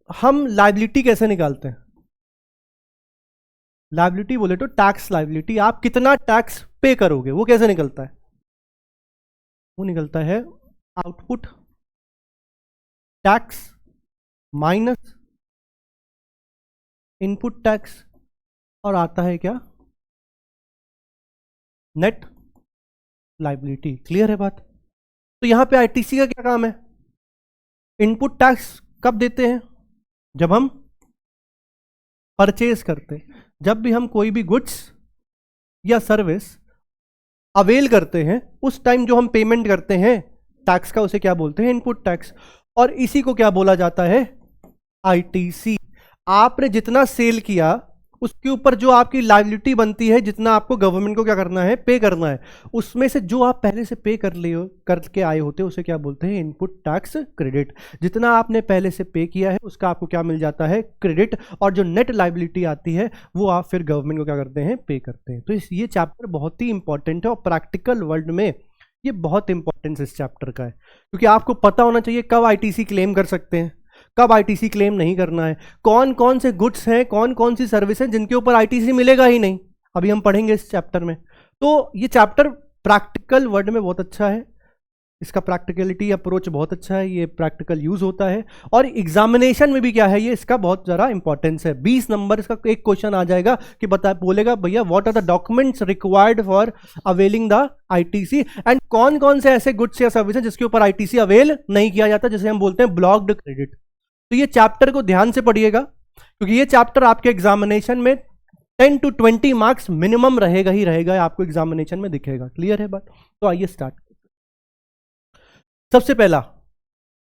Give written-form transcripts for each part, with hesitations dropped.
हम लायबिलिटी कैसे निकालते हैं? लायबिलिटी बोले तो टैक्स लायबिलिटी, आप कितना टैक्स पे करोगे वो कैसे निकलता है? वो निकलता है output tax minus input tax, और आता है क्या? Net liability. क्लियर है बात? तो यहां पे आईटीसी का क्या काम है? इनपुट टैक्स कब देते हैं? जब हम परचेज करते हैं, जब भी हम कोई भी गुड्स या सर्विस अवेल करते हैं उस टाइम जो हम पेमेंट करते हैं टैक्स का, उसे क्या बोलते हैं? Input tax. और इसी को क्या बोला जाता है? आईटीसी। आपने जितना सेल किया उसके ऊपर जो आपकी लायबिलिटी बनती है, जितना आपको गवर्नमेंट को क्या करना है? पे करना है, उसमें से जो आप पहले से पे कर ले करके आए होते हैं उसे क्या बोलते हैं? Input tax credit. जितना आपने पहले से पे किया है उसका आपको क्या मिल जाता है? क्रेडिट। और जो नेट लायबिलिटी आती है वो आप फिर गवर्नमेंट को क्या करते हैं? पे करते हैं। तो ये चैप्टर बहुत ही इंपॉर्टेंट है और प्रैक्टिकल वर्ल्ड में ये बहुत इंपॉर्टेंस इस चैप्टर का है, क्योंकि आपको पता होना चाहिए कब आईटीसी क्लेम कर सकते हैं, कब आईटीसी क्लेम नहीं करना है, कौन कौन से गुड्स हैं, कौन कौन सी सर्विस हैं जिनके ऊपर आईटीसी मिलेगा ही नहीं। अभी हम पढ़ेंगे इस चैप्टर में। तो ये चैप्टर प्रैक्टिकल वर्ड में बहुत अच्छा है, इसका प्रैक्टिकलिटी अप्रोच बहुत अच्छा है, ये प्रैक्टिकल यूज होता है और एग्जामिनेशन में भी क्या है, ये इसका बहुत ज़्यादा इंपॉर्टेंस है। 20 नंबर इसका एक क्वेश्चन आ जाएगा कि बोलेगा भैया what are the documents required for availing the ITC, and कौन कौन से ऐसे गुड्स या सर्विस हैं जिसके ऊपर आईटीसी अवेल नहीं किया जाता, जिसे हम बोलते हैं ब्लॉक्ड क्रेडिट। तो ये चैप्टर को ध्यान से पढ़िएगा, क्योंकि ये चैप्टर आपके एग्जामिनेशन में 10 to 20 मार्क्स मिनिमम रहेगा ही रहेगा, आपको एग्जामिनेशन में दिखेगा। क्लियर है बात? तो आइए स्टार्ट। सबसे पहला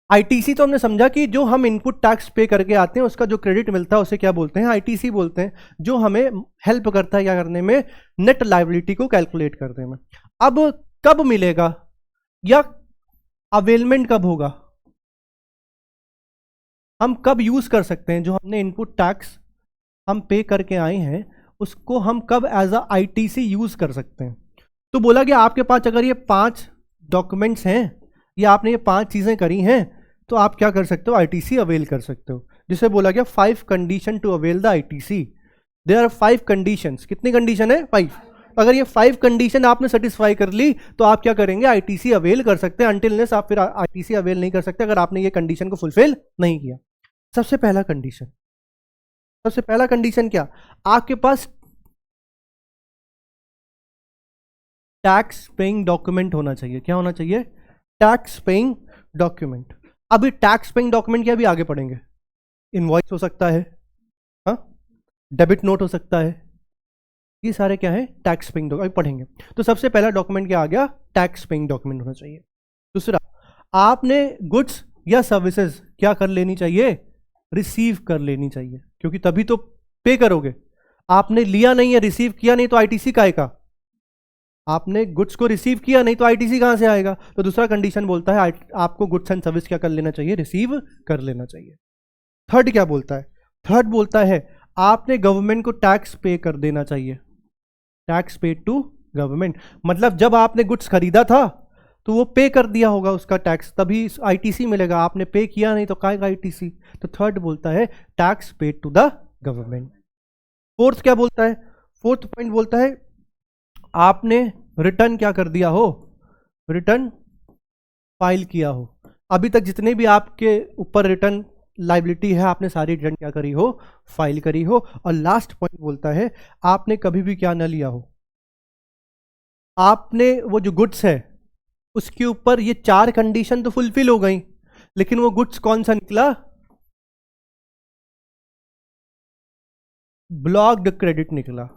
आईटीसी तो हमने समझा कि जो हम इनपुट टैक्स पे करके आते हैं उसका जो क्रेडिट मिलता है उसे क्या बोलते हैं? आईटीसी बोलते हैं, जो हमें हेल्प करता है क्या करने में? नेट लायबिलिटी को कैलकुलेट करने में। अब कब मिलेगा या अवेलमेंट कब होगा, हम कब यूज कर सकते हैं जो हमने इनपुट टैक्स हम पे करके आए हैं उसको हम कब एज अ आईटीसी यूज कर सकते हैं? तो बोला कि आपके पास अगर ये 5 डॉक्यूमेंट्स हैं या आपने ये 5 चीजें करी हैं तो आप क्या कर सकते हो? आईटीसी अवेल कर सकते हो, जिसे बोला गया 5 condition to avail the ITC. There are 5 conditions. कितनी कंडीशन है? 5। अगर ये 5 कंडीशन आपने सेटिस्फाई कर ली तो आप क्या करेंगे? आईटीसी अवेल कर सकते हैं। अनटिल आप फिर आईटीसी अवेल नहीं कर सकते अगर आपने ये कंडीशन को फुलफिल नहीं किया। सबसे पहला कंडीशन क्या? आपके पास टैक्स पेइंग डॉक्यूमेंट होना चाहिए। क्या होना चाहिए? Tax paying document. अभी टैक्स पेइंग डॉक्यूमेंट के अभी आगे पढ़ेंगे। इनवॉइस हो सकता है, हाँ, डेबिट नोट हो सकता है, ये सारे क्या है? Tax paying document. अभी पढ़ेंगे। तो सबसे पहला डॉक्यूमेंट क्या आ गया? टैक्स पेइंग डॉक्यूमेंट होना चाहिए। दूसरा, आपने गुड्स या सर्विसेज क्या कर लेनी चाहिए? रिसीव कर लेनी चाहिए, क्योंकि तभी तो पे करोगे। आपने लिया नहीं है, रिसीव किया नहीं, तो आईटीसी का आएगा। आपने गुड्स को रिसीव किया नहीं तो आईटीसी कहां से आएगा? तो दूसरा कंडीशन बोलता है आपको गुड्स एंड सर्विस क्या कर लेना चाहिए? रिसीव कर लेना चाहिए। थर्ड क्या बोलता है? थर्ड बोलता है आपने गवर्नमेंट को टैक्स पे कर देना चाहिए। टैक्स पे टू गवर्नमेंट, मतलब जब आपने गुड्स खरीदा था तो वो पे कर दिया होगा उसका टैक्स, तभी आईटीसी मिलेगा। आपने पे किया नहीं तो काएगा आईटीसी। तो थर्ड बोलता है टैक्स पे टू द गवर्नमेंट। फोर्थ क्या बोलता है? फोर्थ पॉइंट बोलता है आपने रिटर्न क्या कर दिया हो? रिटर्न फाइल किया हो। अभी तक जितने भी आपके ऊपर रिटर्न लाइबिलिटी है आपने सारी रिटर्न क्या करी हो? फाइल करी हो। और लास्ट पॉइंट बोलता है आपने कभी भी क्या ना लिया हो, आपने वो जो गुड्स है उसके ऊपर ये 4 कंडीशन तो फुलफिल हो गई, लेकिन वो गुड्स कौन सा निकला? ब्लॉक्ड क्रेडिट निकला।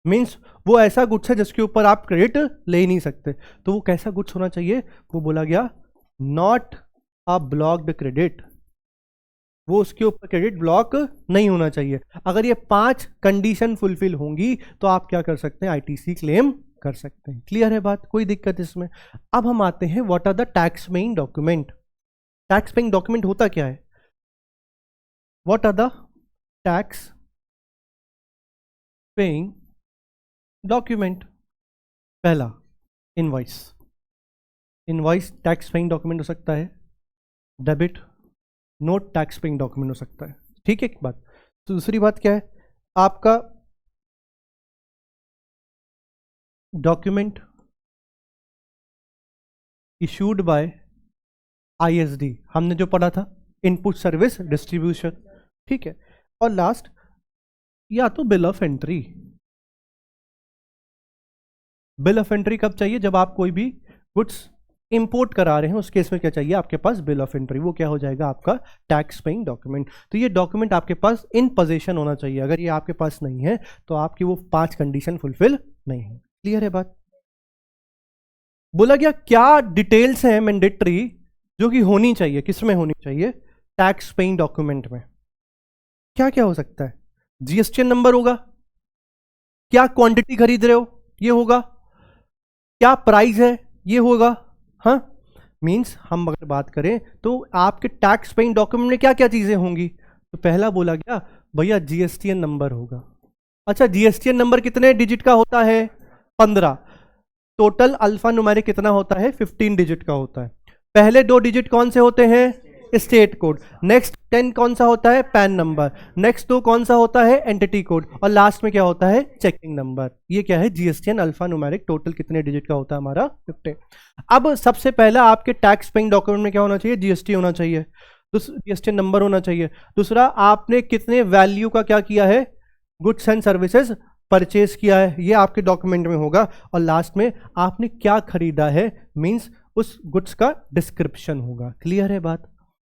मींस वो ऐसा गुड्स है जिसके ऊपर आप क्रेडिट ले ही नहीं सकते। तो वो कैसा गुड्स होना चाहिए? वो बोला गया नॉट अ ब्लॉक्ड क्रेडिट, वो उसके ऊपर क्रेडिट ब्लॉक नहीं होना चाहिए। अगर ये 5 कंडीशन फुलफिल होंगी तो आप क्या कर सकते हैं? आईटीसी क्लेम कर सकते हैं। क्लियर है बात? कोई दिक्कत इसमें? अब हम आते हैं what are the tax paying document. Tax paying document होता क्या है? What are the tax paying document? पहला, इनवॉइस। टैक्स पेइंग डॉक्यूमेंट हो सकता है। Debit note tax paying document हो सकता है। ठीक है एक बात। तो दूसरी बात क्या है, आपका डॉक्यूमेंट इशूड बाय आईएसडी, हमने जो पढ़ा था इनपुट सर्विस डिस्ट्रीब्यूशन, ठीक है। और लास्ट या तो bill of entry. Bill of entry कब चाहिए, जब आप कोई भी गुड्स इंपोर्ट करा रहे हैं, उस केस में क्या चाहिए आपके पास, बिल ऑफ एंट्री। वो क्या हो जाएगा आपका टैक्स पेइंग डॉक्यूमेंट। तो ये डॉक्यूमेंट आपके पास इन पोजीशन होना चाहिए, अगर ये आपके पास नहीं है तो आपकी वो 5 कंडीशन फुलफिल नहीं है। क्लियर है बात। बोला गया क्या डिटेल्स हैं मैंडेटरी जो कि होनी चाहिए, किसमें होनी चाहिए, टैक्स पेइंग डॉक्यूमेंट में। क्या क्या हो सकता है, जीएसटी नंबर होगा, क्या क्वांटिटी खरीद रहे हो ये होगा, क्या प्राइस है ये होगा। हाँ, मींस हम अगर बात करें तो आपके टैक्स पेइंग डॉक्यूमेंट में क्या क्या चीजें होंगी। तो पहला बोला गया भैया जीएसटीएन नंबर होगा। अच्छा, जीएसटीएन नंबर कितने डिजिट का होता है, 15। टोटल अल्फा न्यूमेरिक कितना होता है, 15 डिजिट का होता है। पहले 2 डिजिट कौन से होते हैं, स्टेट कोड। नेक्स्ट 10 कौन सा होता है, पैन नंबर। नेक्स्ट 2 कौन सा होता है, एंटिटी कोड। और लास्ट में क्या होता है, चेकिंग नंबर। ये क्या है, जीएसटीएन अल्फा न्यूमेरिक। टोटल कितने डिजिट का होता है हमारा, 15। अब सबसे पहला आपके टैक्स पेइंग डॉक्यूमेंट में क्या होना चाहिए, जीएसटी होना चाहिए, जीएसटी नंबर होना चाहिए। दूसरा, आपने कितने वैल्यू का क्या किया है, गुड्स एंड सर्विसेज परचेज किया है, ये आपके डॉक्यूमेंट में होगा। और लास्ट में आपने क्या खरीदा है, मींस उस गुड्स का डिस्क्रिप्शन होगा। क्लियर है बात।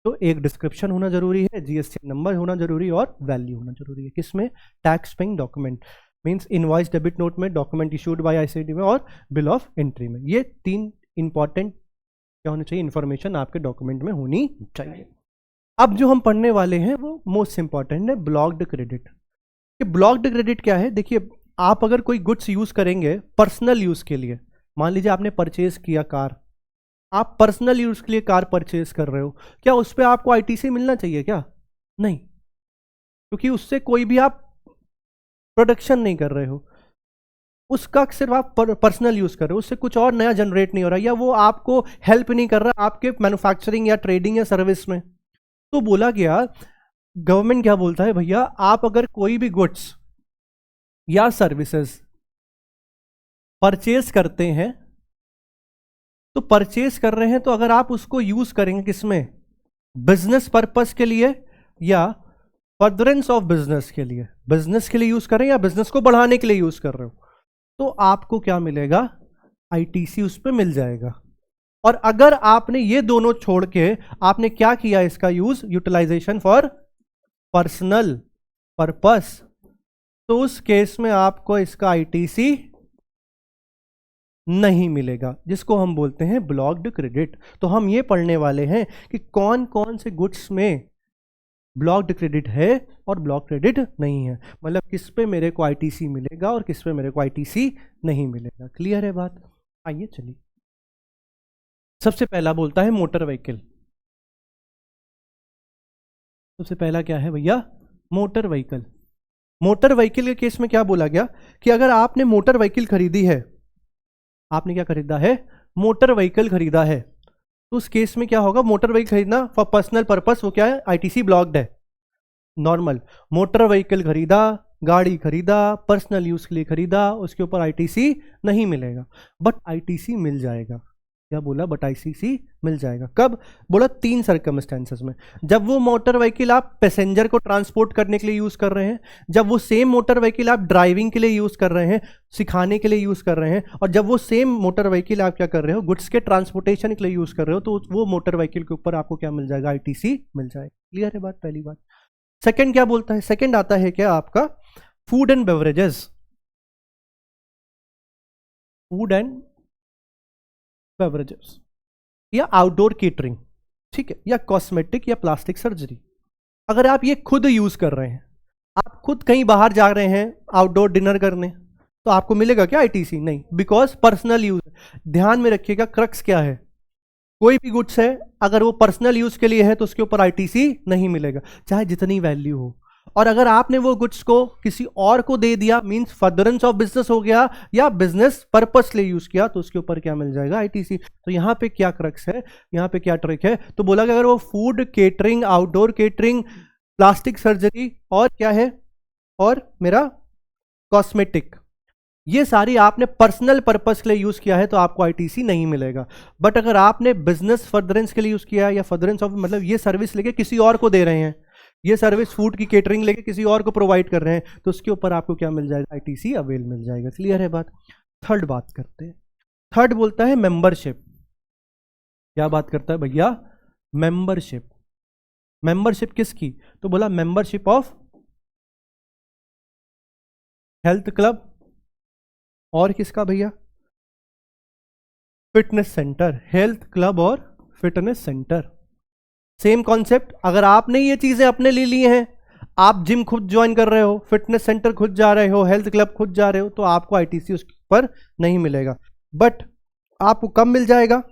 तो एक डिस्क्रिप्शन होना जरूरी है, जीएसटी नंबर होना जरूरी और वैल्यू होना जरूरी है। किसमें, tax paying document, means invoice debit note में, डॉक्यूमेंट इशूड बाय आईसीडी में और बिल ऑफ एंट्री में। ये 3 इंपॉर्टेंट क्या होनी चाहिए, इंफॉर्मेशन आपके डॉक्यूमेंट में होनी चाहिए। अब जो हम पढ़ने वाले हैं वो मोस्ट इंपॉर्टेंट है, ब्लॉक्ड क्रेडिट। कि ब्लॉक्ड क्रेडिट क्या है, देखिए आप अगर कोई गुड्स यूज करेंगे पर्सनल यूज के लिए, मान लीजिए आपने परचेज किया कार, आप पर्सनल यूज के लिए कार परचेज कर रहे हो, क्या उस पर आपको आईटीसी मिलना चाहिए क्या, नहीं, क्योंकि उससे कोई भी आप प्रोडक्शन नहीं कर रहे हो, उसका सिर्फ आप पर्सनल यूज कर रहे हो, उससे कुछ और नया जनरेट नहीं हो रहा, या वो आपको हेल्प नहीं कर रहा आपके मैन्युफैक्चरिंग या ट्रेडिंग या सर्विस में। तो बोला गया, गवर्नमेंट क्या बोलता है, भैया आप अगर कोई भी गुड्स या सर्विसेज परचेज करते हैं, तो परचेज कर रहे हैं तो अगर आप उसको यूज करेंगे किसमें, बिजनेस पर्पस के लिए या फर्दरेंस ऑफ बिजनेस के लिए, बिजनेस के लिए यूज कर रहे हैं या बिजनेस को बढ़ाने के लिए यूज कर रहे हो, तो आपको क्या मिलेगा, आईटीसी उस पर मिल जाएगा। और अगर आपने ये दोनों छोड़ के आपने क्या किया, इसका use utilization for personal purpose, तो उस केस में आपको इसका आईटीसी नहीं मिलेगा, जिसको हम बोलते हैं ब्लॉक्ड क्रेडिट। तो हम ये पढ़ने वाले हैं कि कौन कौन से गुड्स में ब्लॉक्ड क्रेडिट है और ब्लॉक क्रेडिट नहीं है, मतलब किस पे मेरे को आईटीसी मिलेगा और किस पे मेरे को आईटीसी नहीं मिलेगा। क्लियर है बात। आइए चलिए, सबसे पहला बोलता है मोटर व्हीकल। सबसे पहला क्या है भैया, मोटर व्हीकल। मोटर व्हीकल के केस में क्या बोला गया कि अगर आपने मोटर व्हीकल खरीदी है, आपने क्या खरीदा है, मोटर व्हीकल खरीदा है, तो उस केस में क्या होगा, मोटर व्हीकल खरीदना फॉर पर्सनल पर्पस, वो क्या है, आईटीसी ब्लॉक्ड है। नॉर्मल मोटर व्हीकल खरीदा, गाड़ी खरीदा, पर्सनल यूज के लिए खरीदा, उसके ऊपर आईटीसी नहीं मिलेगा, बट आईटीसी मिल जाएगा। क्या बोला, बट आईटीसी मिल जाएगा। कब बोला, 3 सर्कमस्टेंसेस में। जब वो मोटर व्हीकल आप पैसेंजर को ट्रांसपोर्ट करने के लिए यूज कर रहे हैं, जब वो सेम मोटर व्हीकल आप ड्राइविंग के लिए यूज कर रहे हैं, सिखाने के लिए यूज कर रहे हैं, और जब वो सेम मोटर व्हीकल आप क्या कर रहे हो, गुड्स के ट्रांसपोर्टेशन के लिए यूज कर रहे हो, तो वो मोटर व्हीकल के ऊपर आपको क्या मिल जाएगा, आईटीसी मिल जाएगा। क्लियर है बात, पहली बात। सेकंड क्या बोलता है, सेकंड आता है क्या आपका, food and beverages, food and beverages या आउटडोर केटरिंग, ठीक है, या कॉस्मेटिक या प्लास्टिक सर्जरी। अगर आप ये खुद यूज कर रहे हैं, आप खुद कहीं बाहर जा रहे हैं आउटडोर डिनर करने, तो आपको मिलेगा क्या आईटीसी, नहीं, बिकॉज पर्सनल यूज। ध्यान में रखिएगा, क्रक्स क्या है, कोई भी गुड्स है अगर वो पर्सनल यूज के लिए है तो उसके ऊपर आईटीसी नहीं मिलेगा, चाहे जितनी वैल्यू हो। और अगर आपने वो गुड्स को किसी और को दे दिया, मींस फर्दरेंस ऑफ बिजनेस हो गया या बिजनेस पर्पस ले यूज किया, तो उसके ऊपर क्या मिल जाएगा, आईटीसी। तो यहाँ पे क्या क्रक्स है, यहाँ पे क्या ट्रिक है, तो बोला कि अगर वो food catering, outdoor catering plastic surgery और क्या है, और मेरा कॉस्मेटिक, ये सारी आपने पर्सनल पर्पस के लिए यूज किया है तो आपको आईटीसी नहीं मिलेगा। बट अगर आपने बिजनेस फर्दरेंस के लिए यूज किया है या फर्दरेंस ऑफ मतलब ये सर्विस लेके किसी और को दे रहे हैं, ये सर्विस फूड की केटरिंग लेके किसी और को प्रोवाइड कर रहे हैं, तो उसके ऊपर आपको क्या मिल जाएगा, आईटीसी अवेल मिल जाएगा। क्लियर है बात। थर्ड बात करते हैं। थर्ड बोलता है मेंबरशिप। क्या बात करता है भैया, मेंबरशिप। मेंबरशिप किसकी, तो बोला मेंबरशिप ऑफ हेल्थ क्लब और किसका भैया, फिटनेस सेंटर, हेल्थ क्लब और फिटनेस सेंटर। सेम कॉन्सेप्ट, अगर आपने ये चीजें अपने लिए ली हैं, आप जिम खुद ज्वाइन कर रहे हो, फिटनेस सेंटर खुद जा रहे हो, हेल्थ क्लब खुद जा रहे हो, तो आपको आईटीसी उस पर नहीं मिलेगा। बट आपको कब मिल जाएगा,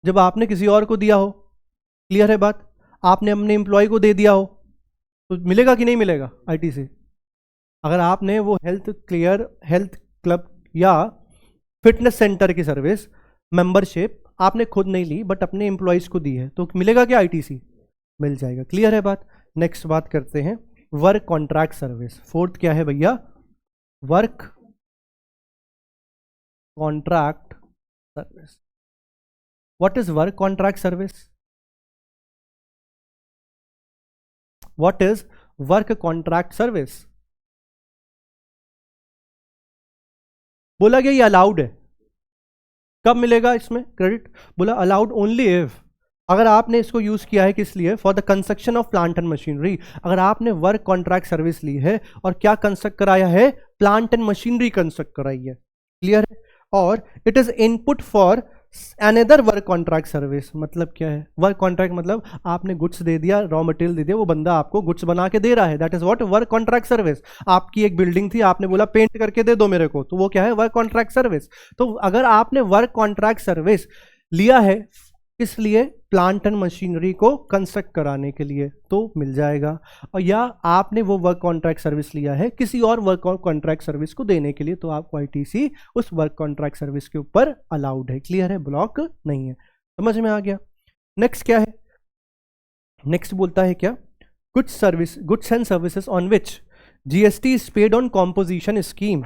जब आपने किसी और को दिया हो। क्लियर है बात, आपने अपने एम्प्लॉय को दे दिया हो तो मिलेगा कि नहीं मिलेगा आईटीसी। अगर आपने वो हेल्थ क्लब या फिटनेस सेंटर की सर्विस मेंबरशिप आपने खुद नहीं ली बट अपने एम्प्लॉयज को दी है तो मिलेगा क्या, आईटीसी मिल जाएगा। क्लियर है बात। नेक्स्ट बात करते हैं वर्क कॉन्ट्रैक्ट सर्विस। फोर्थ क्या है भैया, work contract service. What is work contract service, what is work contract service. बोला गया ये अलाउड है, कब मिलेगा इसमें क्रेडिट, बोला अलाउड ओनली इफ, अगर आपने इसको यूज किया है किस लिए, for the construction of plant and machinery. अगर आपने वर्क कॉन्ट्रैक्ट सर्विस ली है और क्या कंस्ट्रक्ट कराया है, प्लांट एंड मशीनरी कंस्ट्रक्ट कराई है। क्लियर है। और it is input for another work contract service. मतलब क्या है, वर्क कॉन्ट्रैक्ट मतलब आपने गुड्स दे दिया, रॉ मटेरियल दे दिया, वो बंदा आपको गुड्स बना के दे रहा है, that is what work contract service. आपकी एक बिल्डिंग थी, आपने बोला पेंट करके दे दो मेरे को, तो वो क्या है, वर्क कॉन्ट्रैक्ट सर्विस। तो अगर आपने वर्क कॉन्ट्रैक्ट सर्विस लिया है किस लिए, प्लांट एंड मशीनरी को कंस्ट्रक्ट कराने के लिए, तो मिल जाएगा। और या आपने वो वर्क कॉन्ट्रैक्ट सर्विस लिया है किसी और वर्क कॉन्ट्रैक्ट सर्विस को देने के लिए, तो आपको आईटीसी उस वर्क कॉन्ट्रैक्ट सर्विस के ऊपर अलाउड है। क्लियर है, ब्लॉक नहीं है। समझ में आ गया। नेक्स्ट क्या है, नेक्स्ट बोलता है क्या, goods and services on which GST is paid on composition scheme.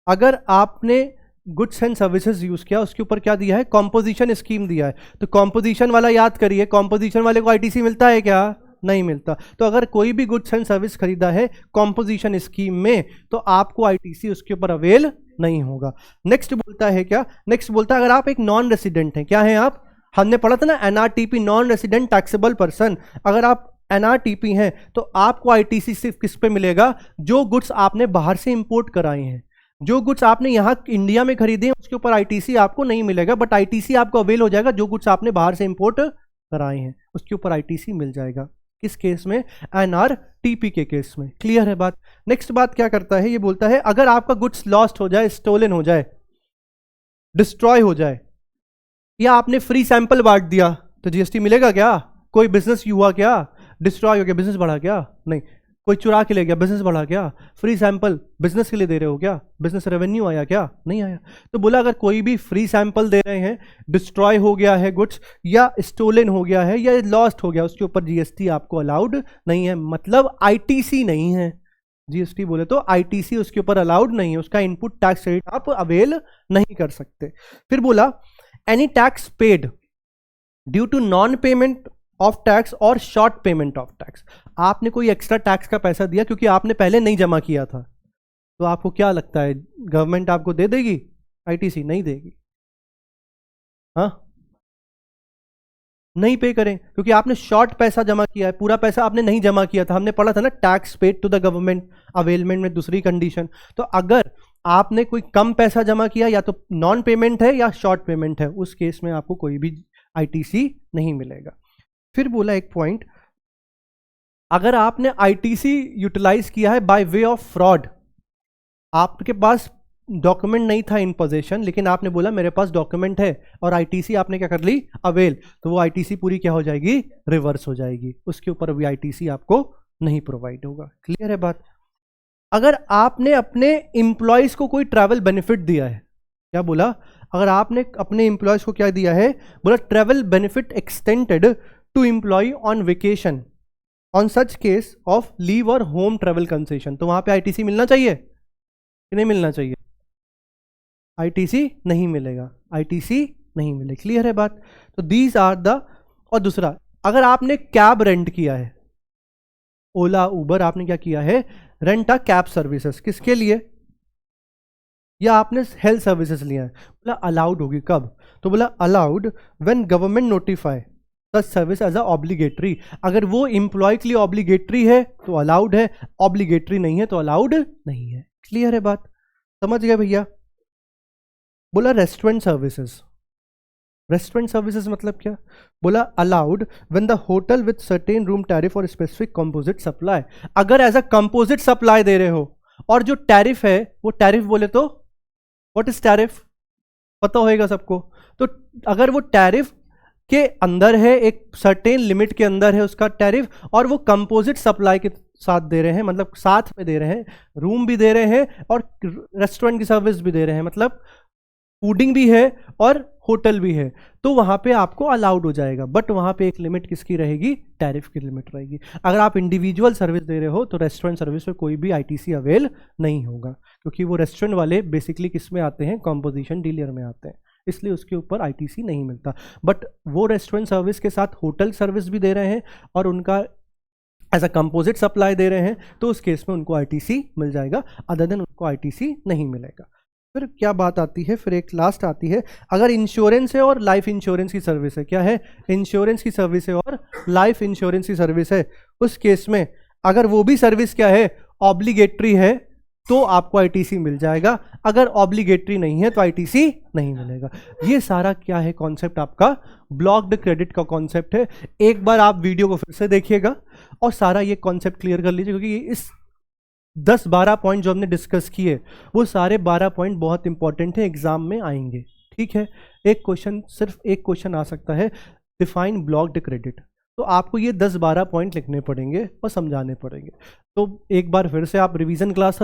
अगर आपने गुड्स एंड सर्विसेज यूज किया, उसके ऊपर क्या दिया है, कॉम्पोजिशन स्कीम दिया है, तो कॉम्पोजिशन वाला याद करिए, कॉम्पोजिशन वाले को आईटीसी मिलता है क्या, नहीं मिलता। तो अगर कोई भी गुड्स एंड सर्विस खरीदा है कॉम्पोजिशन स्कीम में, तो आपको आईटीसी उसके ऊपर अवेल नहीं होगा। नेक्स्ट बोलता है क्या, नेक्स्ट बोलता है अगर आप एक नॉन रेसिडेंट हैं, क्या है आप, हमने पढ़ा था ना NRTP, non resident taxable person. अगर आप एनआरटीपी हैं तो आपको आईटीसी सिर्फ किस पे मिलेगा, जो गुड्स आपने बाहर से इंपोर्ट कराए हैं, जो गुड्स आपने यहां इंडिया में खरीदे हैं उसके ऊपर आईटीसी आपको नहीं मिलेगा, बट आईटीसी आपको अवेल हो जाएगा जो गुड्स आपने बाहर से इंपोर्ट कराए हैं, उसके ऊपर आईटीसी मिल जाएगा। किस केस में, एनआरटीपी के केस में। क्लियर है बात। नेक्स्ट बात क्या करता है, ये बोलता है अगर आपका गुड्स लॉस्ट हो जाए, स्टोलन हो जाए, डिस्ट्रॉय हो जाए, या आपने फ्री सैंपल बांट दिया, तो जीएसटी मिलेगा क्या, कोई बिजनेस हुआ क्या, डिस्ट्रॉय हो गया, बिजनेस बढ़ा क्या, नहीं, कोई चुरा के ले गया, बिजनेस बढ़ा क्या, फ्री सैंपल बिजनेस के लिए दे रहे हो क्या, बिजनेस रेवेन्यू आया क्या, नहीं आया। तो बोला अगर कोई भी फ्री सैंपल दे रहे हैं, डिस्ट्रॉय हो गया है गुड्स, या स्टोलन हो गया है, या लॉस्ट हो गया, उसके ऊपर जीएसटी आपको अलाउड नहीं है, मतलब आईटीसी नहीं है। जीएसटी बोले तो आईटीसी उसके ऊपर अलाउड नहीं है, उसका इनपुट टैक्स रेट आप अवेल नहीं कर सकते। फिर बोला any tax paid due to non payment of tax और शॉर्ट पेमेंट ऑफ टैक्स। आपने कोई एक्स्ट्रा टैक्स का पैसा दिया क्योंकि आपने पहले नहीं जमा किया था, तो आपको क्या लगता है गवर्नमेंट आपको दे देगी आईटीसी, नहीं देगी। हाँ, नहीं पे करें क्योंकि आपने शॉर्ट पैसा जमा किया है, पूरा पैसा आपने नहीं जमा किया था। हमने पढ़ा था ना tax paid to the government availment में दूसरी कंडीशन। तो अगर आपने कोई कम पैसा जमा किया, या तो नॉन पेमेंट है या शॉर्ट पेमेंट है, उस केस में आपको कोई भी आईटीसी नहीं मिलेगा। फिर बोला एक पॉइंट, अगर आपने आईटीसी यूटिलाइज किया है बाय वे ऑफ फ्रॉड, आपके पास डॉक्यूमेंट नहीं था इन पोजीशन, लेकिन आपने बोला मेरे पास डॉक्यूमेंट है और आईटीसी आपने क्या कर ली अवेल, तो वो आईटीसी पूरी क्या हो जाएगी, रिवर्स हो जाएगी, उसके ऊपर भी आईटीसी आपको नहीं प्रोवाइड होगा। क्लियर है बात। अगर आपने अपने एम्प्लॉयज को कोई ट्रैवल बेनिफिट दिया है, क्या बोला, अगर आपने अपने एम्प्लॉयज को क्या दिया है, बोला travel benefit extended to employ on vacation, on such case of leave और होम ट्रेवल कंसेशन, तो वहां पे आईटीसी मिलना चाहिए कि नहीं मिलना चाहिए? आईटीसी नहीं मिलेगा, आईटीसी नहीं मिलेगा। क्लियर है बात? तो दीज आर द, और दूसरा, अगर आपने कैब रेंट किया है, ओला उबर आपने क्या किया है, रेंट अ कैब सर्विसेज, किसके लिए? या आपने हेल्थ सर्विसेज लिया है, बोला अलाउड होगी कब? तो बोला allowed when government notify such service as a obligatory. अगर वो एम्प्लॉय के लिए ऑब्लिगेटरी है तो अलाउड है, ऑब्लिगेटरी नहीं है तो अलाउड नहीं है। क्लियर है बात? समझ गए भैया? बोला रेस्टोरेंट सर्विसेज, रेस्टोरेंट सर्विसेज मतलब क्या? बोला allowed when the hotel with certain room tariff और स्पेसिफिक कंपोजिट सप्लाई। अगर एज अ कंपोजिट सप्लाई दे रहे हो और जो टैरिफ है वो टैरिफ बोले तो व्हाट इज टैरिफ, पता होएगा सबको। तो अगर वो टैरिफ के अंदर है, एक सर्टेन लिमिट के अंदर है उसका टैरिफ, और वो कंपोजिट सप्लाई के साथ दे रहे हैं, मतलब साथ में दे रहे हैं, रूम भी दे रहे हैं और रेस्टोरेंट की सर्विस भी दे रहे हैं, मतलब फूडिंग भी है और होटल भी है, तो वहां पे आपको अलाउड हो जाएगा। बट वहां पे एक लिमिट किसकी रहेगी? टैरिफ की लिमिट रहेगी। अगर आप इंडिविजुअल सर्विस दे रहे हो तो रेस्टोरेंट सर्विस में कोई भी आईटीसी अवेल नहीं होगा, क्योंकि वो रेस्टोरेंट वाले बेसिकली किस में आते हैं? कंपोजिशन डीलर में आते हैं, इसलिए उसके ऊपर आईटीसी नहीं मिलता। बट वो रेस्टोरेंट सर्विस के साथ होटल सर्विस भी दे रहे हैं और उनका एज अ कंपोजिट सप्लाई दे रहे हैं, तो उस केस में उनको आईटीसी मिल जाएगा, अदर देन उनको आईटीसी नहीं मिलेगा। फिर क्या बात आती है, फिर एक लास्ट आती है, अगर इंश्योरेंस है और लाइफ इंश्योरेंस की सर्विस है, क्या है? इंश्योरेंस की सर्विस है और लाइफ इंश्योरेंस की सर्विस है, उस केस में अगर वो भी सर्विस क्या है? ऑब्लिगेटरी है, तो आपको आईटीसी मिल जाएगा, अगर ऑब्लिगेटरी नहीं है तो आईटीसी नहीं मिलेगा। ये सारा क्या है? कॉन्सेप्ट आपका ब्लॉक्ड क्रेडिट का कॉन्सेप्ट है। एक बार आप वीडियो को फिर से देखिएगा और सारा ये कॉन्सेप्ट क्लियर कर लीजिए, क्योंकि इस 10-12 पॉइंट जो हमने डिस्कस किए वो सारे 12 पॉइंट बहुत इंपॉर्टेंट है, एग्जाम में आएंगे। ठीक है, एक क्वेश्चन, सिर्फ एक क्वेश्चन आ सकता है, डिफाइन ब्लॉक्ड क्रेडिट, तो आपको ये 10-12 पॉइंट लिखने पड़ेंगे और समझाने पड़ेंगे। तो एक बार फिर से आप रिवीजन क्लास